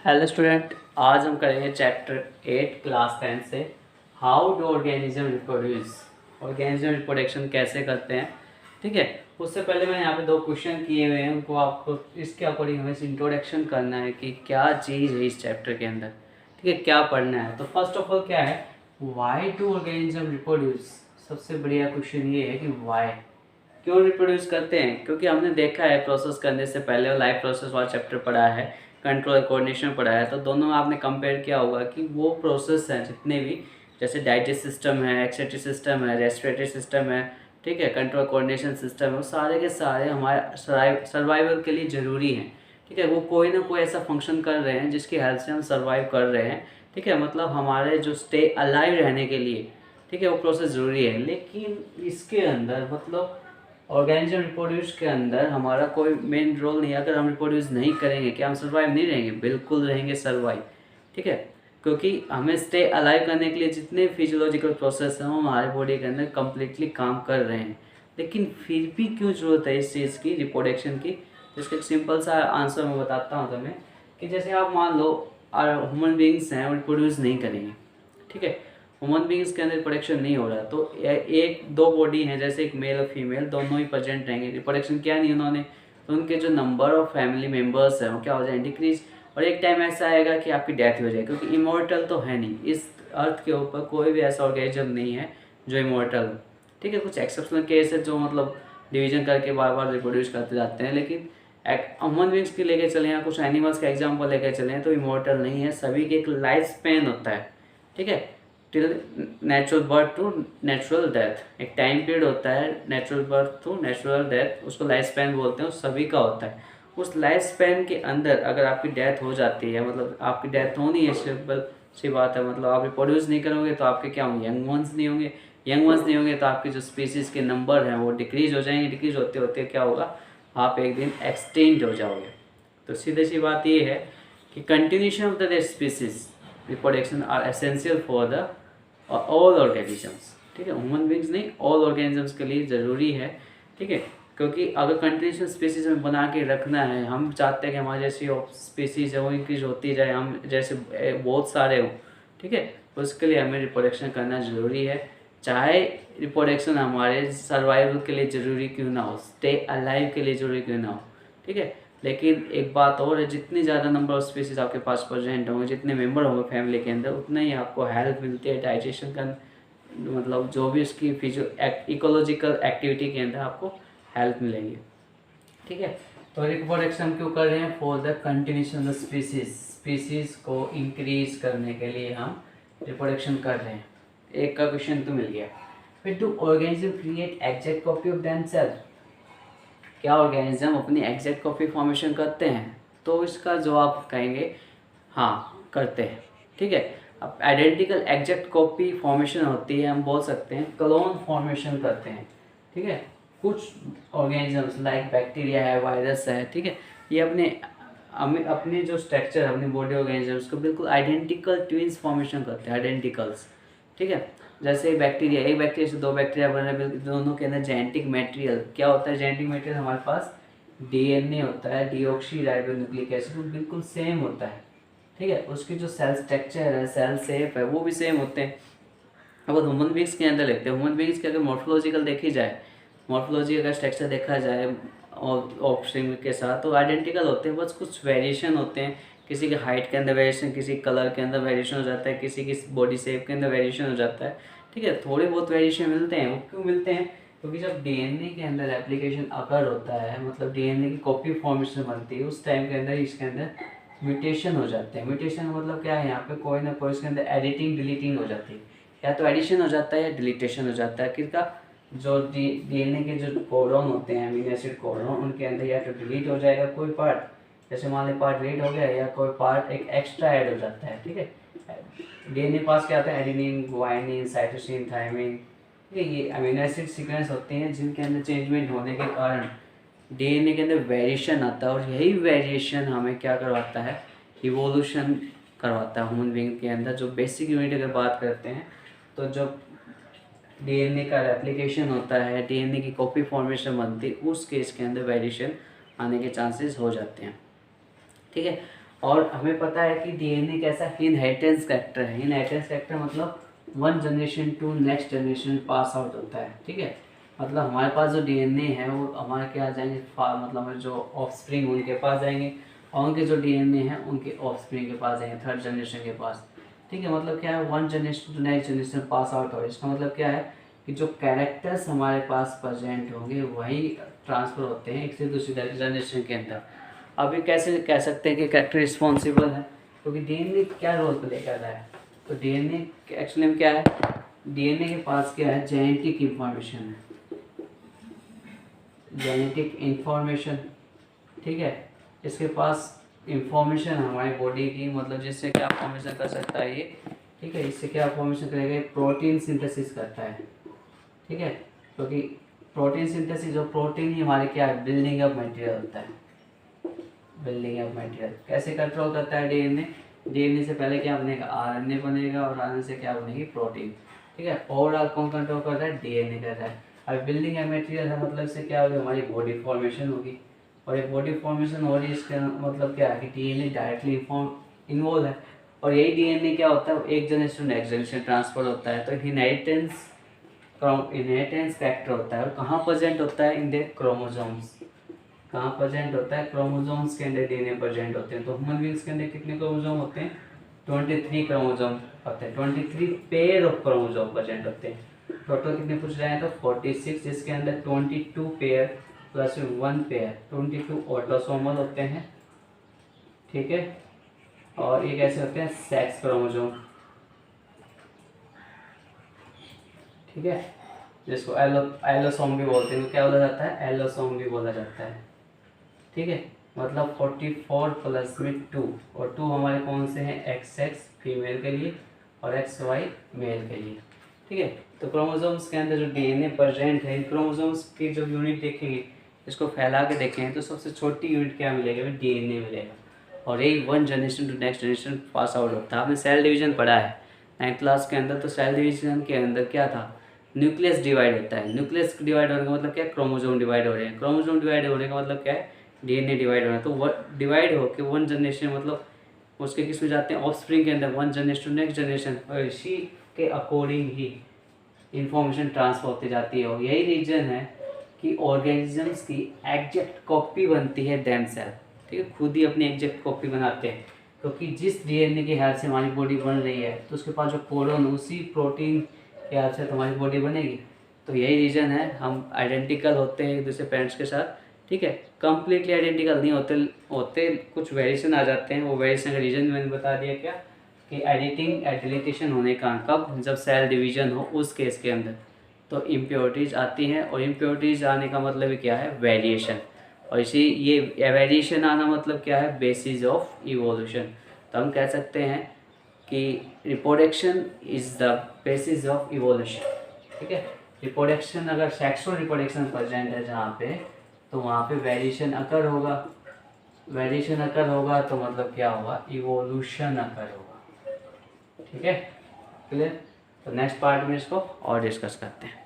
Hello student, आज हम करेंगे चैप्टर 8 क्लास 10 से how do organism reproduce. Organism reproduction कैसे करते हैं। ठीक है, उससे पहले मैंने यहाँ पे 2 क्वेश्चन किए हुए हैं, उनको आपको इसके अकॉर्डिंग हमें इंट्रोडक्शन करना है कि क्या चीज़ है इस चैप्टर के अंदर। ठीक है, क्या पढ़ना है। तो फर्स्ट ऑफ ऑल क्या है, वाई डू ऑर्गेनिज्म रिप्रोड्यूस। सबसे बढ़िया क्वेश्चन ये है कि वाई, क्यों रिप्रोड्यूस करते हैं। क्योंकि हमने देखा है प्रोसेस करने से पहले और लाइफ प्रोसेस वाला चैप्टर पढ़ा है, कंट्रोल कोऑर्डिनेशन पढ़ा है, तो दोनों में आपने कंपेयर किया होगा कि वो प्रोसेस हैं जितने भी, जैसे डाइजेस्ट सिस्टम है, एक्सक्रीटरी सिस्टम है, रेस्पिरेटरी सिस्टम है, ठीक है, कंट्रोल कोऑर्डिनेशन सिस्टम है, वो सारे के सारे हमारे सर्वाइवल के लिए ज़रूरी हैं। ठीक है, वो कोई ना कोई ऐसा फंक्शन कर रहे हैं जिसकी हेल्प से हम सर्वाइव कर रहे हैं। ठीक है, मतलब हमारे जो स्टे अलाइव रहने के लिए, ठीक है, वो प्रोसेस ज़रूरी है। लेकिन इसके अंदर मतलब ऑर्गेनिज्म रिप्रोड्यूस के अंदर हमारा कोई मेन रोल नहीं है। अगर हम रिप्रोड्यूस नहीं करेंगे क्या हम सर्वाइव नहीं रहेंगे? बिल्कुल रहेंगे सर्वाइव। ठीक है, क्योंकि हमें स्टे अलाइव करने के लिए जितने फिजियोलॉजिकल प्रोसेस हैं वो हमारे बॉडी के अंदर कम्प्लीटली काम कर रहे हैं। लेकिन फिर भी क्यों ज़रूरत है इस चीज़ की, रिप्रोडक्शन की? तो इसका एक सिंपल सा आंसर मैं बताता हूँ तुम्हें कि जैसे आप मान लो ह्यूमन बींग्स हैं, वो रिप्रोड्यूस नहीं करेंगे। ठीक है, ह्यूमन बींग्स के अंदर रिप्रोडक्शन नहीं हो रहा, तो एक दो बॉडी हैं, जैसे एक मेल और फीमेल दोनों ही प्रेजेंट रहेंगे, रिप्रोडक्शन किया नहीं उन्होंने, तो उनके जो नंबर ऑफ फैमिली मेम्बर्स हैं वो क्या हो जाए, डिक्रीज। और एक टाइम ऐसा आएगा कि आपकी डेथ हो जाए, क्योंकि इमोर्टल तो है नहीं, इस अर्थ के ऊपर कोई भी ऐसा ऑर्गेनिज्म नहीं है जो इमोर्टल हो। ठीक है, कुछ एक्सेप्शनल केस है जो मतलब डिवीजन करके बार बार रिप्रोड्यूस करते जाते हैं, लेकिन ह्यूमन बींग्स की लेके चले या कुछ एनिमल्स का एग्जाम्पल लेके चले तो इमोर्टल नहीं है, सभी के एक लाइफ स्पेन होता है। ठीक है, till natural birth to natural death एक टाइम पीरियड होता है, natural birth to natural death, उसको लाइफ स्पैन बोलते हैं, उस सभी का होता है। उस लाइफ स्पैन के अंदर अगर आपकी डेथ हो जाती है, मतलब आपकी डेथ होनी है, सिंपल सी बात है, मतलब आप रिप्रोड्यूस नहीं करोगे तो आपके क्या होंगे, यंग वंस नहीं होंगे। यंग वंस नहीं होंगे तो आपके जो स्पीसीज़ के नंबर हैं वो डिक्रीज हो जाएंगे, डिक्रीज होते होते क्या होगा, आप एक दिन एक्सटेंट हो जाओगे। तो सीधी सी बात ये है कि continuation of the species reproduction are essential for the all organisms. ठीक है, ह्यूमन बींग्स नहीं, ऑल ऑर्गेनिजम्स के लिए ज़रूरी है। ठीक है, क्योंकि अगर कंटिन्यूशन स्पीसीज में बना के रखना है, हम चाहते हैं कि हमारी जैसी स्पीसीज है वो इंक्रीज होती जाए, हम जैसे बहुत सारे हो। ठीक है, उसके लिए हमें रिप्रोडक्शन करना ज़रूरी है, चाहे रिप्रोडक्शन हमारे सर्वाइवल के लिए ज़रूरी क्यों ना हो, स्टे अलाइव के लिए ज़रूरी क्यों ना हो। ठीक है, लेकिन एक बात और है, जितनी ज़्यादा नंबर ऑफ स्पीसीज आपके पास प्रेजेंट होंगे, जितने मेंबर होंगे फैमिली के अंदर, उतना ही आपको हेल्प मिलती है डाइजेशन का, मतलब जो भी उसकी इकोलॉजिकल एक्टिविटी के अंदर आपको हेल्प मिलेगी। ठीक है, तो रिप्रोडक्शन क्यों कर रहे हैं? For the continuation of species, species को इंक्रीज करने के लिए हम रिप्रोडक्शन कर रहे हैं। एक का क्वेश्चन तो मिल गया। फिर do organism create exact copy of themselves, क्या ऑर्गेनिज्म अपनी एग्जैक्ट कॉपी फॉर्मेशन करते हैं? तो इसका जवाब कहेंगे हाँ, करते हैं। ठीक है, अब आइडेंटिकल एग्जैक्ट कॉपी फॉर्मेशन होती है, हम बोल सकते हैं क्लोन फॉर्मेशन करते हैं। ठीक है, कुछ ऑर्गेनिजम्स लाइक बैक्टीरिया है, वायरस है, ठीक है, ये हमें अपने जो स्ट्रक्चर है, अपनी बॉडी ऑर्गेनिजम्स को बिल्कुल आइडेंटिकल ट्विंस फॉर्मेशन करते हैं, आइडेंटिकल्स। ठीक है, जैसे एक बैक्टीरिया से 2 बैक्टीरिया बन रहे हैं, दोनों के अंदर जेनेटिक मटेरियल क्या होता है, जेनेटिक मटेरियल हमारे पास डीएनए होता है, डीऑक्सी राइबो न्यूक्लिक एसिड, वो बिल्कुल सेम होता है। ठीक है, उसकी जो सेल स्ट्रक्चर है, सेल शेप है, वो भी सेम होते हैं। अब ह्यूमन बींग्स के अंदर देखते हैं, ह्यूमन बींग्स के अगर मॉर्फोलॉजिकल देखी जाए, मॉर्फोलॉजी का स्ट्रक्चर देखा जाए और ऑफस्प्रिंग के साथ, तो आइडेंटिकल होते हैं, बस कुछ वेरिएशन होते हैं। किसी के हाइट के अंदर वेरिएशन, किसी कलर के अंदर वेरिएशन हो जाता है, किसी की बॉडी शेप के अंदर वेरिएशन हो जाता है। ठीक है, थोड़े बहुत वेरिएशन मिलते हैं। वो क्यों मिलते हैं? क्योंकि जब डीएनए के अंदर एप्लीकेशन अकर होता है, मतलब डीएनए की कॉपी फॉर्मेशन बनती है, उस टाइम के अंदर इसके अंदर म्यूटेशन हो जाते हैं। म्यूटेशन मतलब क्या है, यहाँ पे कोई ना कोई इसके अंदर एडिटिंग डिलीटिंग हो जाती है, या तो एडिशन हो जाता है या डिलीटेशन हो जाता है। किसका? जो डीएनए के जो कोडॉन होते हैं, अमीनो एसिड कोडॉन, उनके अंदर या तो डिलीट हो जाएगा कोई पार्ट, जैसे मान ली पार्ट डिलीट हो गया, या कोई पार्ट एक एक्स्ट्रा ऐड हो जाता है। ठीक है, डीएनए पास क्या आता है, एडेनिन, गुआनिन, साइटोसिन, थायमिन। ठीक है, ये अमीनो एसिड सीक्वेंस होते हैं जिनके अंदर चेंजमेंट होने के कारण डीएनए के अंदर वेरिएशन आता है, और यही वेरिएशन हमें क्या करवाता है, इवोल्यूशन करवाता है ह्यूमन बीइंग के अंदर। जो बेसिक यूनिट अगर बात करते हैं, तो जब डीएनए का रेप्लिकेशन होता है, डीएनए की कॉपी फॉर्मेशन बनती है, उस केस के अंदर वेरिएशन आने के चांसेस हो जाते हैं। ठीक है, और हमें पता है कि डीएनए कैसा इनहेरिटेंस कैरेक्टर है। इनहेरिटेंस कैरेक्टर मतलब one generation to next generation pass out होता है, ठीक है। मतलब हमारे पास जो डीएनए है वो हमारे क्या आ जाएंगे, मतलब हमारे जो ऑफस्प्रिंग उनके पास जाएंगे, और उनके जो डीएनए हैं उनके ऑफस्प्रिंग के पास जाएंगे, थर्ड जनरेशन के पास, ठीक है। मतलब क्या है, one generation to next generation pass out हो। इसका मतलब क्या है कि जो कैरेक्टर्स हमारे पास प्रेजेंट होंगे वही ट्रांसफ़र होते हैं एक से दूसरी जनरेशन के अंदर। अभी कैसे कह सकते हैं कि कैरेक्टर रिस्पॉन्सिबल है, क्योंकि डीएनए क्या रोल प्ले कर रहा है। तो डीएनए एक्चुअली में क्या है, डीएनए के पास क्या है, जेनेटिक इंफॉर्मेशन है, जेनेटिक इंफॉर्मेशन, ठीक है। इसके पास इंफॉर्मेशन हमारी बॉडी की, मतलब जिससे क्या फॉर्मेशन कर सकता है ये, ठीक है। इससे क्या फॉर्मेशन करेगा, प्रोटीन सिंथेसिस करता है, ठीक है। क्योंकि प्रोटीन सिंथेसिस, जो प्रोटीन ही हमारे क्या है, बिल्डिंग अप मटेरियल होता है। बिल्डिंग अप मटेरियल कैसे कंट्रोल करता है डीएनए, डीएनए से पहले क्या बनेगा, आरएनए बनेगा, और आरएनए से क्या बनेगी, प्रोटीन, ठीक है। ओवरऑल कौन कंट्रोल कर रहा है, डीएनए कर रहा है। अब बिल्डिंग अप मटेरियल है, मतलब इससे क्या होगी, हमारी बॉडी फॉर्मेशन होगी, और ये बॉडी फॉर्मेशन हो रही है, इसका मतलब क्या है कि डीएनए डायरेक्टली इन्वॉल्व है। और यही डीएनए क्या होता है, एक जनरेशन नेक्स्ट जनरेशन ट्रांसफर होता है। तो इनहेरिटेंस फैक्टर होता है, और कहाँ प्रेजेंट होता है, इन द क्रोमोसोम्स। कहाँ प्रेजेंट होता है, क्रोमोसोम्स के अंदर डीएनए प्रेजेंट होते हैं। तो ह्यूमन बींग्स के अंदर कितने क्रोमोसोम होते हैं, 23 क्रोमोसोम होते हैं, 23 पेयर ऑफ क्रोमोसोम प्रेजेंट होते हैं। टोटल कितने पूछ रहे हैं, तो 46, जिसके अंदर 22 पेयर प्लस 1 पेयर 22 ऑटोसोमल होते हैं, ठीक है। और ये कैसे होते हैं, सेक्स क्रोमोसोम, ठीक है, जिसको एलोसोम भी बोलते हैं। तो क्या बोला जाता है, एलोसोम भी बोला जाता है, ठीक है। मतलब 44 प्लस में 2, और 2 हमारे कौन से हैं, XX फीमेल के लिए और XY मेल के लिए, ठीक है। तो क्रोमोसोम्स के अंदर जो डीएनए प्रेजेंट है, क्रोमोसोम्स की जब यूनिट देखेंगे, इसको फैला के देखेंगे, तो सबसे छोटी यूनिट क्या मिलेगा, डीएनए मिलेगा। और यही one generation to next generation pass out होता है। आपने सेल डिवीजन पढ़ा है 9th क्लास के अंदर। तो सेल डिवीजन के अंदर क्या था, न्यूक्लियस डिवाइड होता है। न्यूक्लियस डिवाइड होने का मतलब क्या है, क्रोमोसोम डिवाइड हो रहे हैं। क्रोमोसोम डिवाइड होने का मतलब क्या है, डीएनए डिवाइड हो रहा है। तो डिवाइड हो के वन जनरेशन, मतलब उसके किस में जाते हैं, ऑफस्प्रिंग के अंदर, one generation to next generation, और इसी के अकॉर्डिंग ही इंफॉर्मेशन ट्रांसफर होती जाती है। और यही रीजन है कि ऑर्गेनिजम्स की एग्जैक्ट कॉपी बनती है देम सेल्फ, ठीक है, खुद ही अपनी एग्जैक्ट कॉपी बनाते हैं। क्योंकि जिस डीएनए के हेल्प से हमारी बॉडी बन रही है, तो उसके पास जो कोडन, उसी प्रोटीन के हेल्प से हमारी बॉडी बनेगी। तो यही रीज़न है, हम आइडेंटिकल होते हैं एक दूसरे पेरेंट्स के साथ, ठीक है। कंप्लीटली आइडेंटिकल नहीं होते कुछ वेरिएशन आ जाते हैं। वो वेरिएशन का रीज़न मैंने बता दिया क्या, कि डिलीटेशन होने का, कब, जब सेल डिवीजन हो उस केस के अंदर तो इम्प्योरिटीज़ आती हैं। और इम्प्योरिटीज़ आने का मतलब ही क्या है, वेरिएशन। और इसी ये वेरिएशन आना मतलब क्या है, बेसिस ऑफ इवोल्यूशन। तो हम कह सकते हैं कि reproduction is the basis of evolution, ठीक है। रिप्रोडक्शन, अगर सेक्सुअल रिप्रोडक्शन प्रेजेंट है जहाँ पे, तो वहाँ पे वेरिएशन अकर होगा। वेरिएशन अकर होगा तो मतलब क्या होगा, इवोल्यूशन अकर होगा, ठीक है, क्लियर। तो नेक्स्ट पार्ट में इसको और डिस्कस करते हैं।